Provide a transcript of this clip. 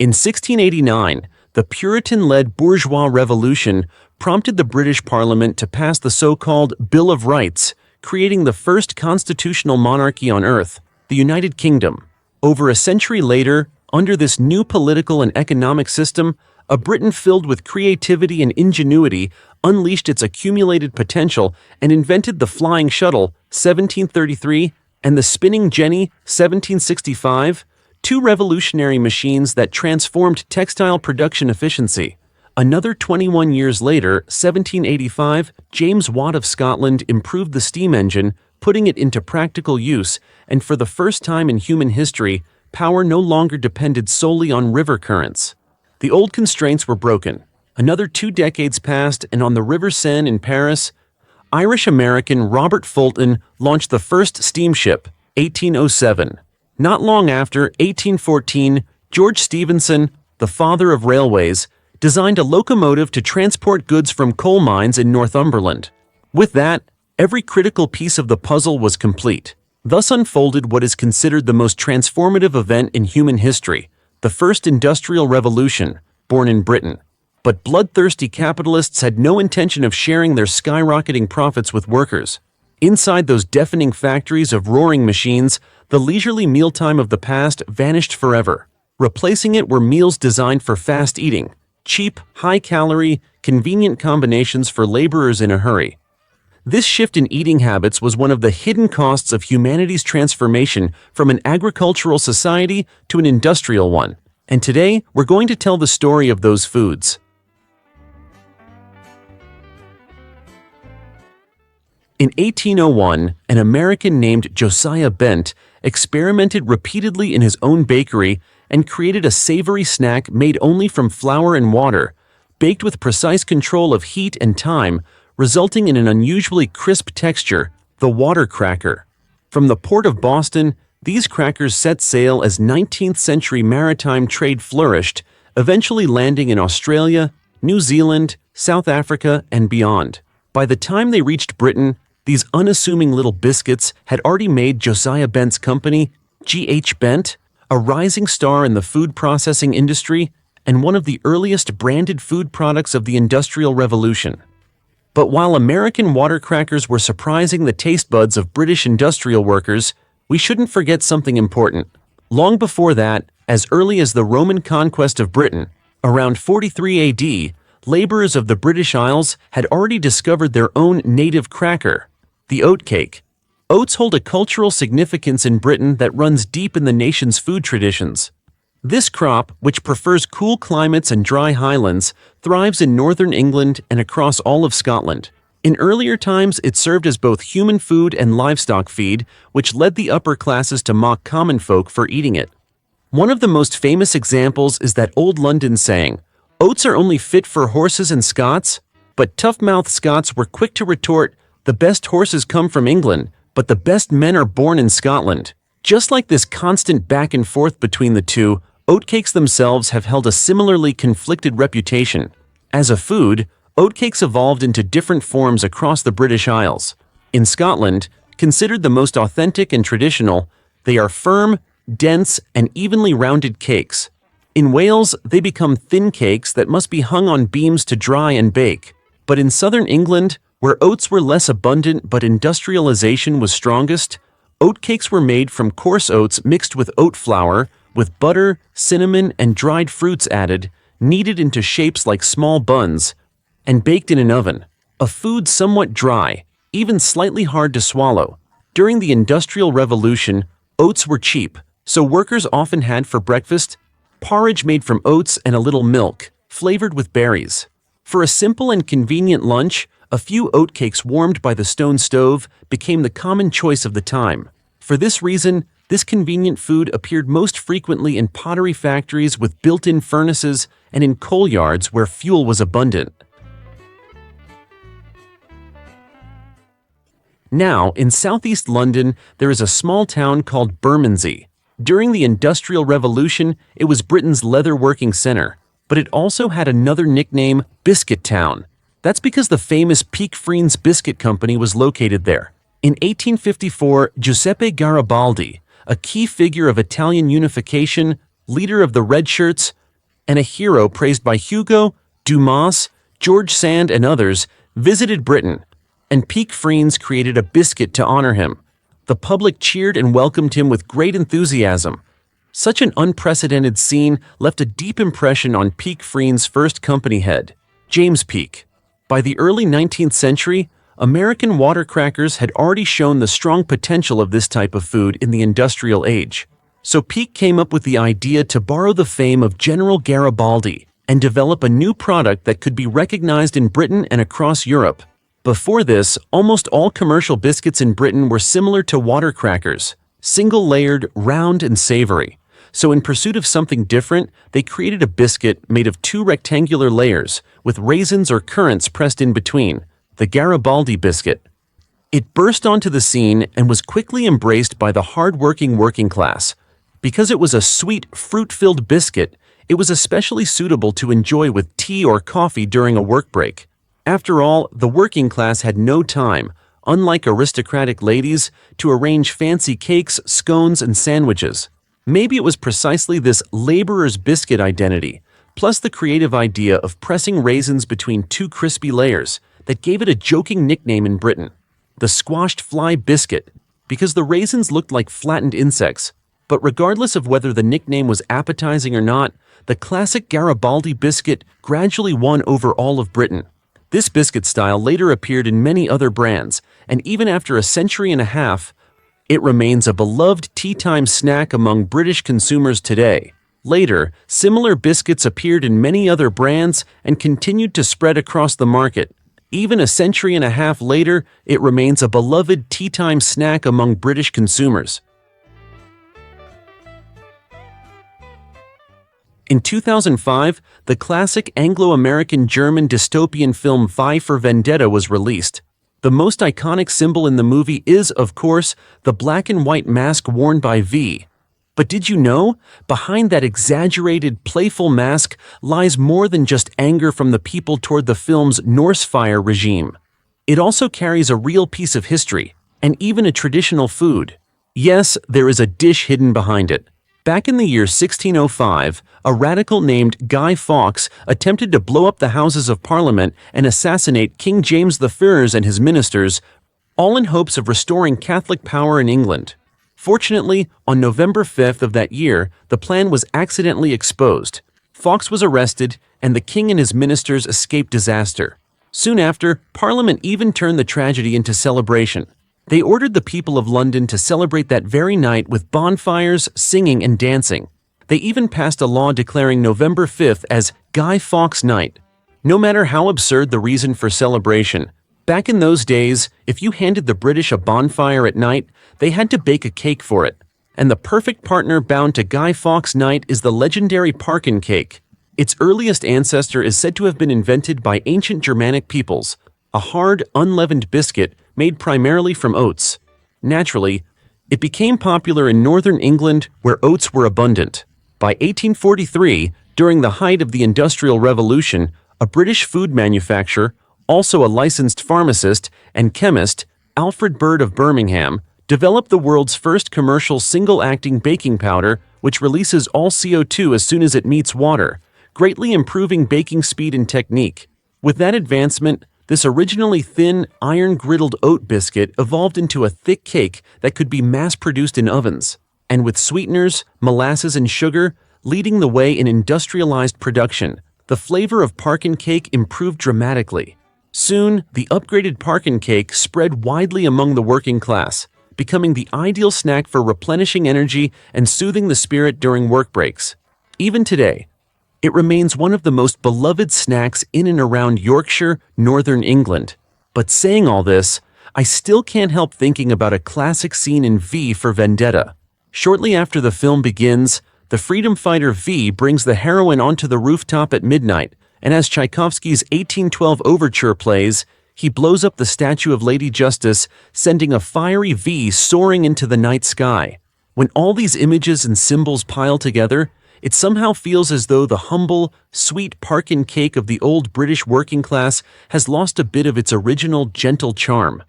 In 1689, the Puritan-led bourgeois revolution prompted the British Parliament to pass the so-called Bill of Rights, creating the first constitutional monarchy on earth, the United Kingdom. Over a century later, under this new political and economic system, a Britain filled with creativity and ingenuity unleashed its accumulated potential and invented the flying shuttle, 1733, and the spinning jenny, 1765, two revolutionary machines that transformed textile production efficiency. Another 21 years later, 1785, James Watt of Scotland improved the steam engine, putting it into practical use, and for the first time in human history, power no longer depended solely on river currents. The old constraints were broken. Another 2 decades passed, and on the River Seine in Paris, Irish-American Robert Fulton launched the first steamship, 1807. Not long after, 1814, George Stephenson, the father of railways, designed a locomotive to transport goods from coal mines in Northumberland. With that, every critical piece of the puzzle was complete. Thus unfolded what is considered the most transformative event in human history, the First Industrial Revolution, born in Britain. But bloodthirsty capitalists had no intention of sharing their skyrocketing profits with workers. Inside those deafening factories of roaring machines, the leisurely mealtime of the past vanished forever. Replacing it were meals designed for fast eating, cheap, high-calorie, convenient combinations for laborers in a hurry. This shift in eating habits was one of the hidden costs of humanity's transformation from an agricultural society to an industrial one. And today, we're going to tell the story of those foods. In 1801, an American named Josiah Bent experimented repeatedly in his own bakery and created a savory snack made only from flour and water, baked with precise control of heat and time, resulting in an unusually crisp texture, the water cracker. From the port of Boston, these crackers set sail as 19th-century maritime trade flourished, eventually landing in Australia, New Zealand, South Africa, and beyond. By the time they reached Britain, these unassuming little biscuits had already made Josiah Bent's company, G.H. Bent, a rising star in the food processing industry and one of the earliest branded food products of the Industrial Revolution. But while American water crackers were surprising the taste buds of British industrial workers, we shouldn't forget something important. Long before that, as early as the Roman conquest of Britain, around 43 AD, laborers of the British Isles had already discovered their own native cracker, the oatcake. Oats hold a cultural significance in Britain that runs deep in the nation's food traditions. This crop, which prefers cool climates and dry highlands, thrives in northern England and across all of Scotland. In earlier times, it served as both human food and livestock feed, which led the upper classes to mock common folk for eating it. One of the most famous examples is that old London saying, "Oats are only fit for horses and Scots," but tough-mouthed Scots were quick to retort, "The best horses come from England, but the best men are born in Scotland." Just like this constant back and forth between the two, oatcakes themselves have held a similarly conflicted reputation. As a food, oatcakes evolved into different forms across the British Isles. In Scotland, considered the most authentic and traditional, they are firm, dense, and evenly rounded cakes. In Wales, they become thin cakes that must be hung on beams to dry and bake. But in southern England, where oats were less abundant but industrialization was strongest, oatcakes were made from coarse oats mixed with oat flour, with butter, cinnamon, and dried fruits added, kneaded into shapes like small buns, and baked in an oven. A food somewhat dry, even slightly hard to swallow. During the Industrial Revolution, oats were cheap, so workers often had for breakfast porridge made from oats and a little milk, flavored with berries. For a simple and convenient lunch, a few oatcakes warmed by the stone stove became the common choice of the time. For this reason, this convenient food appeared most frequently in pottery factories with built-in furnaces and in coal yards where fuel was abundant. Now, in southeast London, there is a small town called Bermondsey. During the Industrial Revolution, it was Britain's leather-working center, but it also had another nickname, Biscuit Town. That's because the famous Peak-Friens Biscuit Company was located there. In 1854, Giuseppe Garibaldi, a key figure of Italian unification, leader of the Red Shirts, and a hero praised by Hugo, Dumas, George Sand, and others, visited Britain, and Pique Friens created a biscuit to honor him. The public cheered and welcomed him with great enthusiasm. Such an unprecedented scene left a deep impression on Pique Friens' first company head, James Pique. By the early 19th century, American watercrackers had already shown the strong potential of this type of food in the industrial age. So Pique came up with the idea to borrow the fame of General Garibaldi and develop a new product that could be recognized in Britain and across Europe. Before this, almost all commercial biscuits in Britain were similar to watercrackers, single-layered, round, and savory. So in pursuit of something different, they created a biscuit made of two rectangular layers, with raisins or currants pressed in between, the Garibaldi biscuit. It burst onto the scene and was quickly embraced by the hard-working working class. Because it was a sweet, fruit-filled biscuit, it was especially suitable to enjoy with tea or coffee during a work break. After all, the working class had no time, unlike aristocratic ladies, to arrange fancy cakes, scones, and sandwiches. Maybe it was precisely this laborer's biscuit identity, plus the creative idea of pressing raisins between two crispy layers, that gave it a joking nickname in Britain, the squashed fly biscuit, because the raisins looked like flattened insects. But regardless of whether the nickname was appetizing or not, the classic Garibaldi biscuit gradually won over all of Britain. This biscuit style later appeared in many other brands, and even after a century and a half, it remains a beloved tea-time snack among British consumers today. Later, similar biscuits appeared in many other brands and continued to spread across the market. Even a century and a half later, it remains a beloved tea-time snack among British consumers. In 2005, the classic Anglo-American German dystopian film V for Vendetta was released. The most iconic symbol in the movie is, of course, the black and white mask worn by V. But did you know, behind that exaggerated, playful mask lies more than just anger from the people toward the film's Norse fire regime. It also carries a real piece of history, and even a traditional food. Yes, there is a dish hidden behind it. Back in the year 1605, a radical named Guy Fawkes attempted to blow up the Houses of Parliament and assassinate King James I and his ministers, all in hopes of restoring Catholic power in England. Fortunately, on November 5th of that year, the plan was accidentally exposed. Fawkes was arrested, and the king and his ministers escaped disaster. Soon after, Parliament even turned the tragedy into celebration. They ordered the people of London to celebrate that very night with bonfires, singing, and dancing. They even passed a law declaring November 5th as Guy Fawkes Night. No matter how absurd the reason for celebration, back in those days, if you handed the British a bonfire at night, they had to bake a cake for it. And the perfect partner bound to Guy Fawkes Night is the legendary Parkin Cake. Its earliest ancestor is said to have been invented by ancient Germanic peoples, a hard, unleavened biscuit made primarily from oats. Naturally, it became popular in northern England where oats were abundant. By 1843, during the height of the Industrial Revolution, a British food manufacturer, also a licensed pharmacist and chemist, Alfred Bird of Birmingham, developed the world's first commercial single-acting baking powder, which releases all CO2 as soon as it meets water, greatly improving baking speed and technique. With that advancement, this originally thin, iron-griddled oat biscuit evolved into a thick cake that could be mass-produced in ovens, and with sweeteners, molasses, and sugar leading the way in industrialized production, the flavor of Parkin Cake improved dramatically. Soon, the upgraded Parkin Cake spread widely among the working class, becoming the ideal snack for replenishing energy and soothing the spirit during work breaks. Even today, it remains one of the most beloved snacks in and around Yorkshire, northern England. But saying all this, I still can't help thinking about a classic scene in V for Vendetta. Shortly after the film begins, the freedom fighter V brings the heroine onto the rooftop at midnight, and as Tchaikovsky's 1812 overture plays, he blows up the statue of Lady Justice, sending a fiery V soaring into the night sky. When all these images and symbols pile together, it somehow feels as though the humble, sweet Parkin Cake of the old British working class has lost a bit of its original gentle charm.